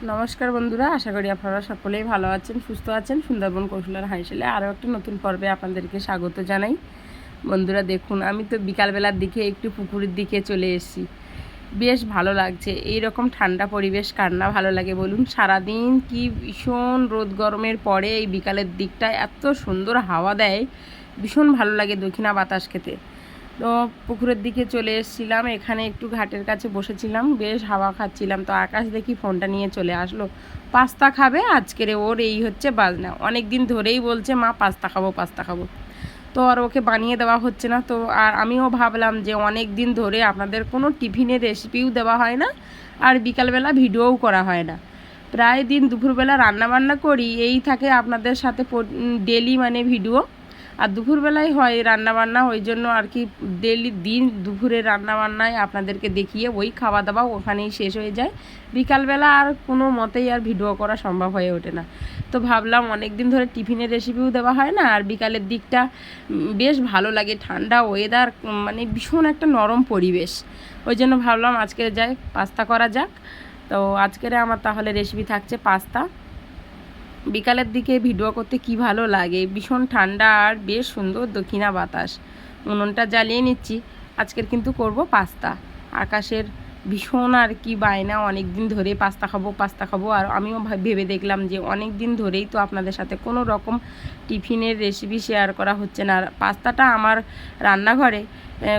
নমস্কার বন্ধুরা, আশা করি আপনারা সকলেই ভালো আছেন, সুস্থ আছেন। সুন্দরবন কৌশলার হাইশেলে আরও একটা নতুন পর্বে আপনাদেরকে স্বাগত জানাই। বন্ধুরা দেখুন, আমি তো বিকালবেলার দিকে একটু পুকুরের দিকে চলে এসেছি। বেশ ভালো লাগছে। এই রকম ঠান্ডা পরিবেশ কার না ভালো লাগে বলুন। সারাদিন কি ভীষণ রোদ গরমের পরে এই বিকালের দিকটায় এত সুন্দর হাওয়া দেয়, ভীষণ ভালো লাগে দক্ষিণা বাতাস খেতে। তো পুকুরের দিকে চলে এসেছিলাম, এখানে একটু ঘাটের কাছে বসেছিলাম, বেশ হাওয়া খাচ্ছিলাম। তো আকাশ দেখি ফোনটা নিয়ে চলে আসলো, পাস্তা খাবে আজকের। ওর এই হচ্ছে বাজনা, অনেক দিন ধরেই বলছে মা পাস্তা খাবো পাস্তা খাবো। তো আর ওকে বানিয়ে দেওয়া হচ্ছে না। তো আর আমিও ভাবলাম যে অনেক দিন ধরে আপনাদের কোনো টিফিনের রেসিপিও দেওয়া হয় না, আর বিকালবেলা ভিডিওও করা হয় না। প্রায় দিন দুপুরবেলা রান্নাবান্না করি, এই থাকে আপনাদের সাথে ডেলি মানে ভিডিও। আর দুপুরবেলায় হয় রান্নাবান্না, ওই জন্য আর কি ডেলি দিন দুপুরে রান্নাবান্নায় আপনাদেরকে দেখিয়ে ওই খাওয়া দাওয়া ওখানেই শেষ হয়ে যায়। বিকালবেলা আর কোনো মতেই আর ভিডিও করা সম্ভব হয়ে ওঠে না। তো ভাবলাম অনেক দিন ধরে টিফিনের রেসিপিও দেওয়া হয় না, আর বিকালের দিকটা বেশ ভালো লাগে, ঠান্ডা ওয়েদার, মানে ভীষণ একটা নরম পরিবেশ। ওই জন্য ভাবলাম আজকে যাই পাস্তা করা যাক। তো আজকের আমার তাহলে রেসিপি থাকছে পাস্তা। বিকালের দিকে ভিডিও করতে কি ভালো লাগে, ভীষণ ঠান্ডা আর বেশ সুন্দর দক্ষিণা বাতাস। উনুনটা জ্বালিয়ে নিচ্ছি। আজকের কিন্তু করব পাস্তা। আকাশের ভীষণ আর কি বায়না, অনেক দিন ধরে পাস্তা খাবো পাস্তা খাবো। আর আমিও ভেবে দেখলাম যে অনেক দিন ধরেই তো আপনাদের সাথে কোনো রকম টিফিনের রেসিপি শেয়ার করা হচ্ছে না। আর পাস্তাটা আমার রান্নাঘরে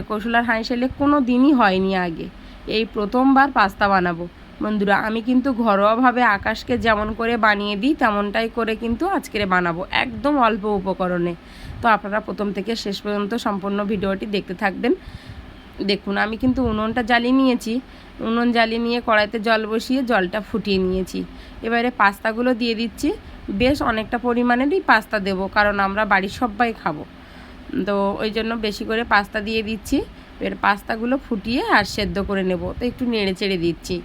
কৌশলার হাঁসেলে কোনো দিনই হয়নি আগে, এই প্রথমবার পাস্তা বানাবো। বন্ধুরা আমি কিন্তু ঘরোয়াভাবে আকাশকে যেমন করে বানিয়ে দিই তেমনটাই করে কিন্তু আজকের বানাবো, একদম অল্প উপকরণে। তো আপনারা প্রথম থেকে শেষ পর্যন্ত সম্পূর্ণ ভিডিওটি দেখতে থাকবেন। দেখুন আমি কিন্তু উনুনটা জ্বালিয়ে নিয়েছি। উনুন জ্বালিয়ে নিয়ে কড়াইতে জল বসিয়ে জলটা ফুটিয়ে নিয়েছি। এবারে পাস্তাগুলো দিয়ে দিচ্ছি। বেশ অনেকটা পরিমাণেরই পাস্তা দেব, কারণ আমরা বাড়ির সবাই খাবো। তো ওই জন্য বেশি করে পাস্তা দিয়ে দিচ্ছি। এবার পাস্তাগুলো ফুটিয়ে আর সেদ্ধ করে নেব। তো একটু নেড়ে চেড়ে দিচ্ছি।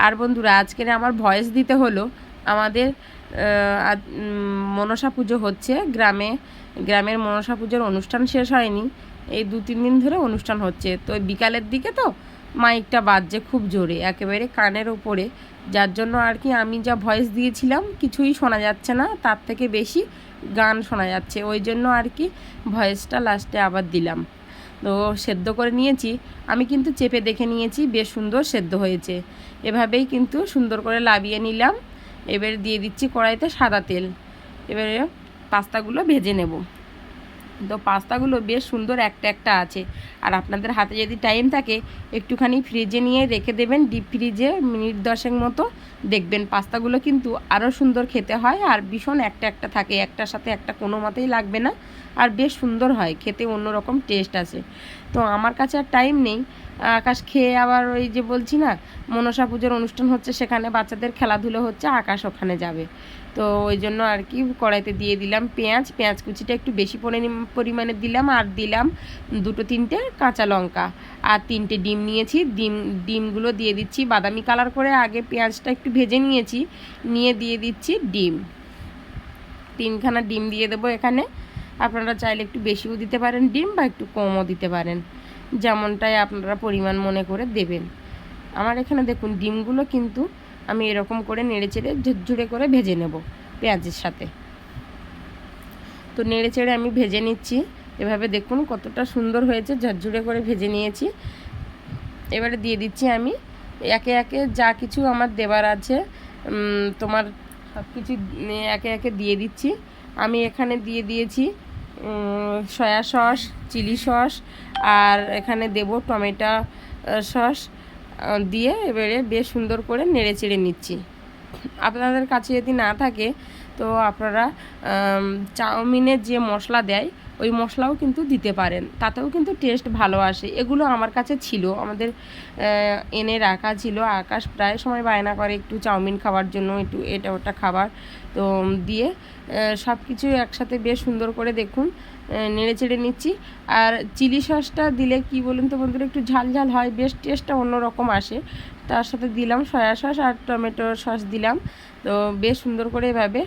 আর বন্ধুরা আজকের আমার ভয়েস দিতে হলো, আমাদের মনসা পুজো হচ্ছে গ্রামের মনসা পুজোর অনুষ্ঠান শেষ হয়নি, এই 2-3 দিন ধরে অনুষ্ঠান হচ্ছে। তো বিকালের দিকে তো মাইকটা বাজছে খুব জোরে, একেবারে কানের ওপরে, যার জন্য আর কি আমি যা ভয়েস দিয়েছিলাম কিছুই শোনা যাচ্ছে না, তার থেকে বেশি গান শোনা যাচ্ছে। ওই জন্য আর কি ভয়েসটা লাস্টে আবার দিলাম। তো সেদ্ধ করে নিয়েছি, আমি কিন্তু চেপে দেখে নিয়েছি, বেশ সুন্দর সেদ্ধ হয়েছে। এভাবেই কিন্তু সুন্দর করে লাবিয়ে নিলাম। এবারে দিয়ে দিচ্ছি কড়াইতে সাদা তেল। এবারে পাস্তাগুলো ভেজে নেব। তো পাস্তাগুলো বেশ সুন্দর একটা একটা আছে। আর আপনাদের হাতে যদি টাইম থাকে একটুখানি ফ্রিজে নিয়ে রেখে দেবেন, ডিপ ফ্রিজে মিনিট 10 মতো, দেখবেন পাস্তাগুলো কিন্তু আরও সুন্দর খেতে হয়। আর ভীষণ একটা একটা থাকে, একটার সাথে একটা কোনো মতেই লাগবে না, আর বেশ সুন্দর হয় খেতে, অন্যরকম টেস্ট আছে। তো আমার কাছে আর টাইম নেই। আকাশ খেয়ে আবার ওই যে বলছি না মনসা পুজোর অনুষ্ঠান হচ্ছে, সেখানে বাচ্চাদের খেলাধুলো হচ্ছে, আকাশ ওখানে যাবে। তো ওই জন্য আর কি কড়াইতে দিয়ে দিলাম পেঁয়াজ কুচিটা একটু বেশি পরিমাণে দিলাম, আর দিলাম 2-3টে কাঁচা লঙ্কা, আর 3টে ডিম নিয়েছি। ডিমগুলো দিয়ে দিচ্ছি বাদামি কালার করে। আগে পেঁয়াজটা একটু ভেজে নিয়েছি, নিয়ে দিয়ে দিচ্ছি ডিম। 3খানা ডিম দিয়ে দেবো এখানে। আপনারা চাইলে একটু বেশিও দিতে পারেন ডিম, বা একটু কমও দিতে পারেন, যেমনটাই আপনারা পরিমাণ মনে করে দেবেন। আমার এখানে দেখুন ডিমগুলো কিন্তু আমি এরকম করে নেড়ে চেড়ে ঝুরঝুরে করে ভেজে নেব পেঁয়াজের সাথে। তো নেড়ে চেড়ে আমি ভেজে নিচ্ছি। এভাবে দেখুন কতটা সুন্দর হয়েছে, ঝরঝরে করে ভেজে নিয়েছি। এবারে দিয়ে দিচ্ছি আমি একে একে যা কিছু আমার দেবার আছে, তোমার সব কিছু একে একে দিয়ে দিচ্ছি। আমি এখানে দিয়ে দিয়েছি সয়া সস, চিলি সস, আর এখানে দেব টমেটো সস দিয়ে। এবারে বেশ সুন্দর করে নেড়ে চেড়ে নিচ্ছি। আপনাদের কাছে যদি না থাকে তো আপনারা চাউমিনের যে মশলা দেয় ওই মশলাও কিন্তু দিতে পারেন, তাতেও কিন্তু টেস্ট ভালো আসে। এগুলো আমার কাছে ছিল, আমাদের এনে রাখা ছিল। আকাশ প্রায় সময় বায়না করে একটু চাউমিন খাওয়ার জন্য, একটু এটা ওটা খাবার। তো দিয়ে সব কিছু একসাথে বেশ সুন্দর করে দেখুন নেড়ে চেড়ে নিচ্ছি। আর চিলি সসটা দিলে কি বলুন তো বন্ধুরা, একটু ঝাল ঝাল হয়, বেশ টেস্টটা অন্যরকম আসে। তার সাথে দিলাম সয়া সস আর টমেটো সস দিলাম। তো বেশ সুন্দর করে এভাবে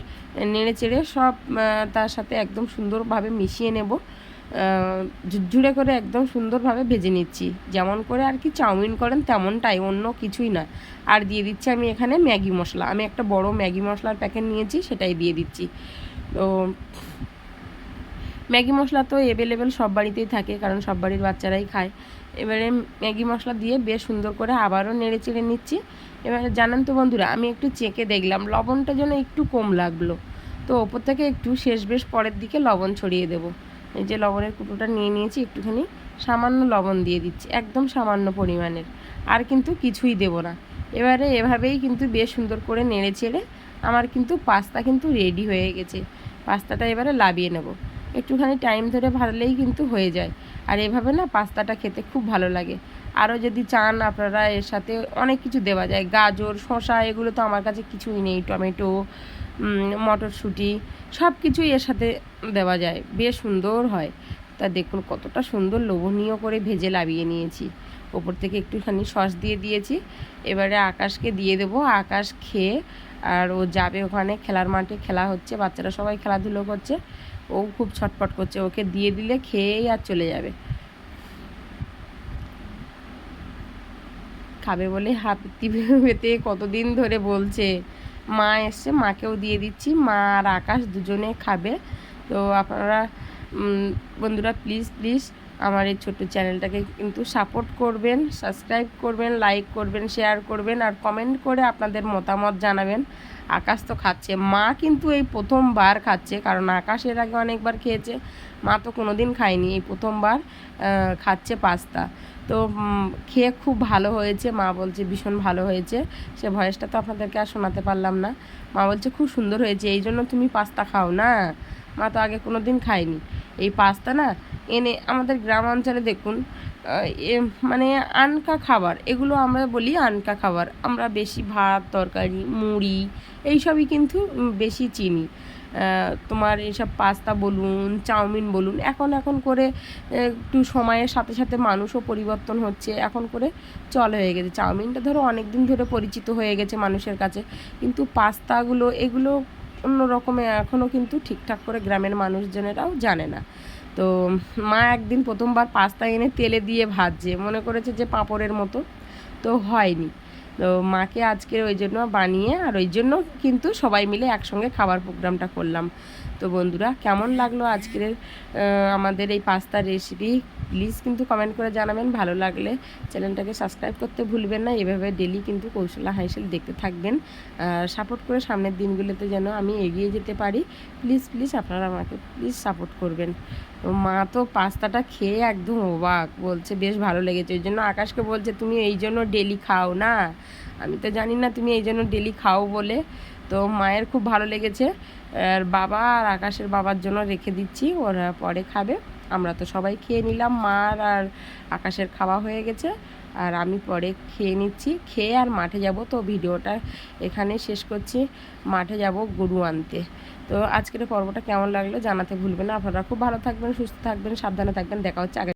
নেড়ে চেড়ে সব তার সাথে একদম সুন্দরভাবে মিশিয়ে নেব। ঝুরঝুরে করে একদম সুন্দরভাবে ভেজে নিচ্ছি, যেমন করে আর কি চাউমিন করেন তেমনটাই, অন্য কিছুই না। আর দিয়ে দিচ্ছি আমি এখানে ম্যাগি মশলা, আমি একটা বড় ম্যাগি মশলার প্যাকেট নিয়েছি, সেটাই দিয়ে দিচ্ছি। তো ম্যাগি মশলা তো অ্যাভেলেবেল সব বাড়িতেই থাকে, কারণ সব বাড়ির বাচ্চারাই খায়। এবারে ম্যাগি মশলা দিয়ে বেশ সুন্দর করে আবারও নেড়ে চেড়ে নিচ্ছি। এবারে জানেন তো বন্ধুরা, আমি একটু চেখে দেখলাম লবণটা যেন একটু কম লাগলো, তো ওপর থেকে একটু শেষ বেশ পরের দিকে লবণ ছড়িয়ে দেবো। এই যে লবণের কুটোটা নিয়ে নিয়েছি, একটুখানি সামান্য লবণ দিয়ে দিচ্ছি, একদম সামান্য পরিমাণের, আর কিন্তু কিছুই দেব না। এবারে এভাবেই কিন্তু বেশ সুন্দর করে নেড়ে চেড়ে আমার কিন্তু পাস্তা কিন্তু রেডি হয়ে গেছে। পাস্তাটা এবারে লাবিয়ে নেব, একটুখানি টাইম ধরে ভাজলেই কিন্তু হয়ে যায়। আর এভাবে না পাস্তাটা খেতে খুব ভালো লাগে। আরও যদি চান আপনারা এর সাথে অনেক কিছু দেওয়া যায়, গাজর, শসা, এগুলো তো আমার কাছে কিছুই নেই, টমেটো, মটরশুঁটি, সব কিছুই এর সাথে দেওয়া যায়, বেশ সুন্দর হয়। তা দেখুন কতটা সুন্দর লোভনীয় করে ভেজে লাবিয়ে নিয়েছি। ওপর থেকে একটুখানি সস দিয়ে দিয়েছি। এবারে আকাশকে দিয়ে দেবো, আকাশ খেয়ে আর ও যাবে ওখানে খেলার মাঠে, খেলা হচ্ছে, বাচ্চারা সবাই খেলাধুলো করছে, ও খুব ছটফট করছে, ওকে দিয়ে দিলে খেয়েই আর চলে যাবে। খাবে বলে হাঁপিতে পেতে কতদিন ধরে বলছে। মা এসছে, মাকেও দিয়ে দিচ্ছি, মা আর আকাশ দুজনে খাবে। তো আপনারা বন্ধুরা প্লিজ প্লিজ আমার এই ছোট্ট চ্যানেলটাকে কিন্তু সাপোর্ট করবেন, সাবস্ক্রাইব করবেন, লাইক করবেন, শেয়ার করবেন, আর কমেন্ট করে আপনাদের মতামত জানাবেন। আকাশ তো খাচ্ছে, মা কিন্তু এই প্রথমবার খাচ্ছে, কারণ আকাশ এর আগে অনেকবার খেয়েছে, মা তো কোনো দিন খায়নি, এই প্রথমবার খাচ্ছে পাস্তা। তো খেয়ে খুব ভালো হয়েছে, মা বলছে ভীষণ ভালো হয়েছে। সে ভয়েসটা তো আপনাদেরকে আর শোনাতে পারলাম না। মা বলছে খুব সুন্দর হয়েছে, এই জন্য তুমি পাস্তা খাও না। মা তো আগে কোনো দিন খায়নি এই পাস্তা না। এনে আমাদের গ্রাম অঞ্চলে দেখুন মানে আনকা খাবার, এগুলো আমরা বলি আনকা খাবার, আমরা বেশি ভাত তরকারি মুড়ি এইসবই কিন্তু বেশি চিনি। তোমার এইসব পাস্তা বলুন, চাউমিন বলুন, এখন করে একটু সময়ের সাথে সাথে মানুষও পরিবর্তন হচ্ছে, এখন করে চল হয়ে গেছে। চাউমিনটা ধরো অনেক দিন ধরে পরিচিত হয়ে গেছে মানুষের কাছে, কিন্তু পাস্তাগুলো এগুলো অন্য রকমের এখনও কিন্তু ঠিকঠাক করে গ্রামের মানুষজনেরাও জানে না। তো মা একদিন প্রথমবার পাস্তা এনে তেলে দিয়ে ভাজছে, মনে করেছে যে পাঁপড়ের মতো, তো হয়নি। তো মাকে আজকে ওই জন্য বানিয়ে, আর ওই জন্য কিন্তু সবাই মিলে একসঙ্গে খাবার প্রোগ্রামটা করলাম। তো বন্ধুরা কেমন লাগলো আজকের আমাদের এই পাস্তার রেসিপি, প্লিজ কিন্তু কমেন্ট করে জানাবেন। ভালো লাগলে চ্যানেলটাকে সাবস্ক্রাইব করতে ভুলবেন না। এভাবে ডেলি কিন্তু কৌশলা হাইসেল দেখতে থাকবেন, সাপোর্ট করে সামনের দিনগুলোতে যেন আমি এগিয়ে যেতে পারি। প্লিজ প্লিজ আপনারা আমাকে প্লিজ সাপোর্ট করবেন। মা তো পাস্তাটা খেয়ে একদম অবাক, বলছে বেশ ভালো লেগেছে, ওই জন্য আকাশকে বলছে তুমি এই জন্য ডেলি খাও না, আমি তো জানি না তুমি এই জন্য ডেলি খাও বলে। তো মায়ের খুব ভালো লেগেছে, আর বাবা আর আকাশের বাবার জন্য রেখে দিচ্ছি, ওরা পরে খাবে। আমরা তো সবাই খেয়ে নিলাম, মার আর আকাশের খাওয়া হয়ে গেছে, আর আমি পরে খেয়ে নিচ্ছি, খেয়ে আর মাঠে যাব। তো ভিডিওটা এখানে শেষ করছি, মাঠে যাব গরু আনতে। তো আজকের পর্বটা কেমন লাগলো জানাতে ভুলবেন না। আপনারা খুব ভালো থাকবেন, সুস্থ থাকবেন, সাবধানে থাকবেন। দেখা হচ্ছে আগে।